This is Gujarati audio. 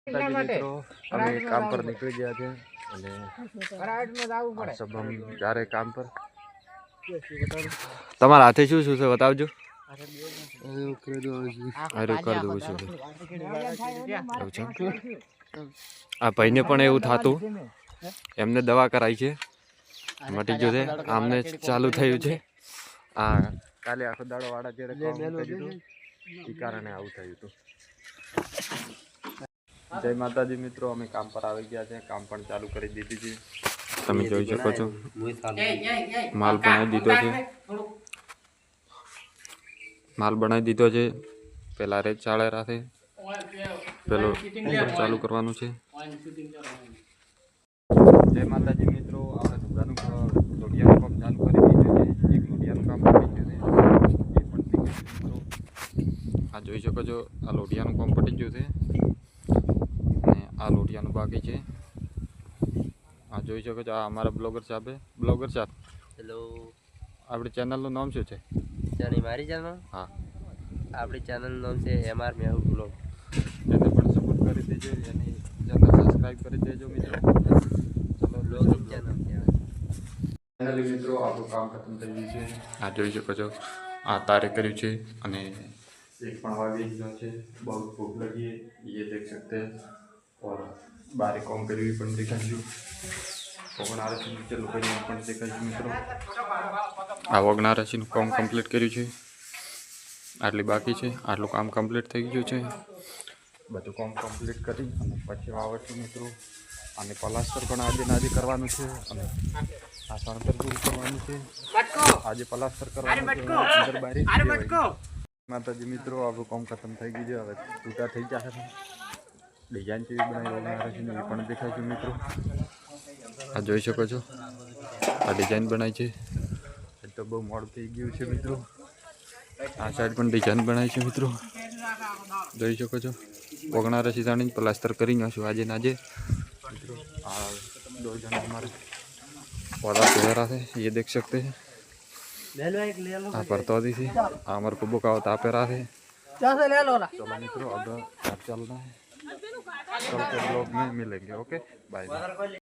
મિત્રો અમે કામ પર નીકળી ગયા છે અને સબ हम जा रहे काम पर। તમારા હાથે શું શું છે બતાવજો। આ ભાઈને પણ એવું થતું, એમને દવા કરાઈ છે, મટી ગયું છે, આમને ચાલુ થયું છે। આ કાલે આખો દાડો વાડા જેડે એ કારણે આવું થયું હતું। જય માતાજી મિત્રો, અમે કામ પર આવી ગયા છે, કામ પણ ચાલુ કરી દીધી છે। તમે જોઈ શકો છો માલ બનાવી દીધો છે, માલ બનાવી દીધો છે। પેલા રેત ચાળે રાખે, પેલો ચાલુ કરવાનું છે। જય માતાજી મિત્રો, આપણે લોઢિયાનું કામ ચાલુ કરી દીધું છે। એક લોઢિયાનું કામ પતી ગયું છે, એ પણ થઈ ગયું મિત્રો। આ જોઈ શકો છો, આ લોઢિયાનું કામ પતી ગયું છે અને આ લોઢિયાનું બાકી છે। આ જોઈ શકો છો, આ અમારા બ્લોગર સાહેબ છે। બ્લોગર સાહેબ, હેલો, આપણી ચેનલનું નામ શું છે? મારી ચેનલ? હા, આપણી ચેનલનું નામ છે MR મેહુલ બ્લોગ। એને પણ સપોર્ટ કરી દેજો, એની ચેનલ સબસ્ક્રાઈબ કરી દેજો મિત્રો। ચલો બ્લોગિંગ ચેનલ ફાઇનલી મિત્રો આપણું કામ ખતમ થઈ ગયું છે। આ જોઈ શકો છો, આ તારે કર્યું છે અને એક પણ વાગી ગયો છે। બહુ ભૂખ લગી है, ये देख सकते हैं। और बारे काम કર્યું પણ દેખાડ્યું, ઓગણારસી નીચે લોકોને પણ દેખાડ્યું મિત્રો। આ ઓગણારસીનું કામ કમ્પ્લીટ કર્યું છે, આટલી બાકી છે, આટલું કામ કમ્પ્લીટ થઈ ગયું છે। બધું કામ કમ્પ્લીટ કરી અને પછી આવડશું મિત્રો। અને પ્લાસ્ટર પણ આજે કરવાનું છે અને આ સણતર પૂરું કરવાનું છે। આજે પ્લાસ્ટર કરવાનું છે, અંદર બારી માતાજી મિત્રો આપણું કામ ખતમ થઈ ગયું છે। હવે તૂટા થઈ જશે, ડિઝાઇન કેવી બનાવી ઓગણારસીની એ પણ દેખાય છે મિત્રો। આ જોઈ શકો છો, આ ડિઝાઇન બનાવી છે, એ તો બહુ મોડું થઈ ગયું છે મિત્રો। આ સાઈડ પણ ડિઝાઇન બનાવી છે મિત્રો, જોઈ શકો છો। ઓગણારસી જાણીને પ્લાસ્ટર કરી નાખ્યું આજે ને આજે મિત્રો। આ दो जन हमारे पौधा पेरा है, ये देख सकते हैं। परतौदी थी हमारे को बुका होता पेरा है। चलो मित्रों, अब चलना है, कल के ब्लॉग में मिलेंगे। Okay bye.